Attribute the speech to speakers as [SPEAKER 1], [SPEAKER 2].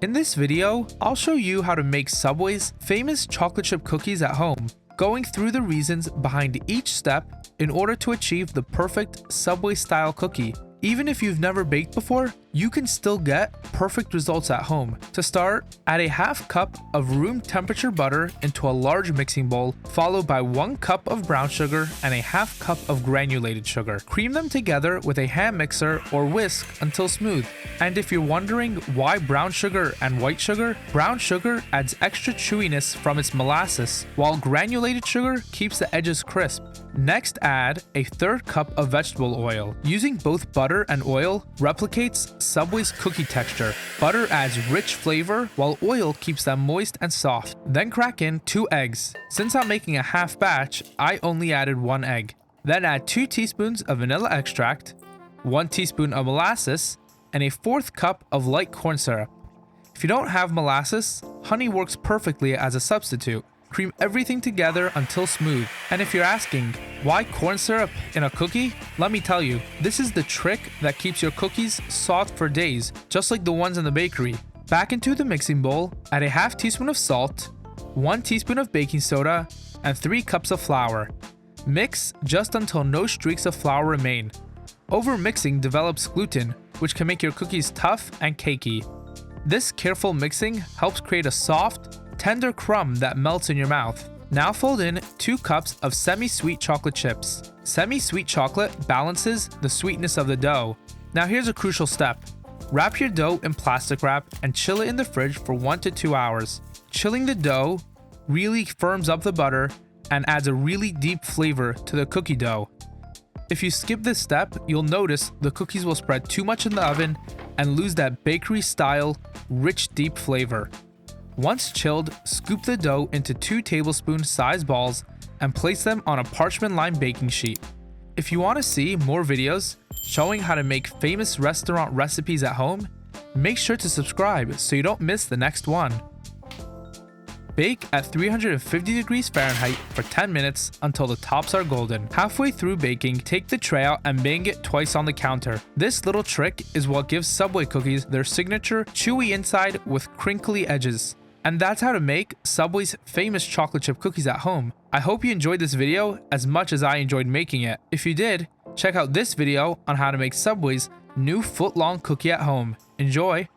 [SPEAKER 1] In this video, I'll show you how to make Subway's famous chocolate chip cookies at home, going through the reasons behind each step in order to achieve the perfect Subway style cookie. Even if you've never baked before, you can still get perfect results at home. To start, add a half cup of room temperature butter into a large mixing bowl, followed by 1 cup of brown sugar and a half cup of granulated sugar. Cream them together with a hand mixer or whisk until smooth. And if you're wondering why brown sugar and white sugar, brown sugar adds extra chewiness from its molasses, while granulated sugar keeps the edges crisp. Next, add a 1/3 cup of vegetable oil. Using both butter and oil replicates Subway's cookie texture. Butter adds rich flavor, while oil keeps them moist and soft. Then crack in 2 eggs. Since I'm making a half batch, I only added 1 egg. Then add 2 teaspoons of vanilla extract, 1 teaspoon of molasses, and a 1/4 cup of light corn syrup. If you don't have molasses, honey works perfectly as a substitute. Cream everything together until smooth. And if you're asking, why corn syrup in a cookie? Let me tell you, this is the trick that keeps your cookies soft for days, just like the ones in the bakery. Back into the mixing bowl, add a half teaspoon of salt, 1 teaspoon of baking soda, and 3 cups of flour. Mix just until no streaks of flour remain. Over-mixing develops gluten, which can make your cookies tough and cakey. This careful mixing helps create a soft, tender crumb that melts in your mouth. Now fold in 2 cups of semi-sweet chocolate chips. Semi-sweet chocolate balances the sweetness of the dough. Now here's a crucial step. Wrap your dough in plastic wrap and chill it in the fridge for 1 to 2 hours. Chilling the dough really firms up the butter and adds a really deep flavor to the cookie dough. If you skip this step, you'll notice the cookies will spread too much in the oven and lose that bakery-style, rich, deep flavor. Once chilled, scoop the dough into 2 tablespoon-sized balls and place them on a parchment-lined baking sheet. If you want to see more videos showing how to make famous restaurant recipes at home, make sure to subscribe so you don't miss the next one. Bake at 350 degrees Fahrenheit for 10 minutes until the tops are golden. Halfway through baking, take the tray out and bang it twice on the counter. This little trick is what gives Subway cookies their signature chewy inside with crinkly edges. And that's how to make Subway's famous chocolate chip cookies at home. I hope you enjoyed this video as much as I enjoyed making it. If you did, check out this video on how to make Subway's new foot-long cookie at home. Enjoy!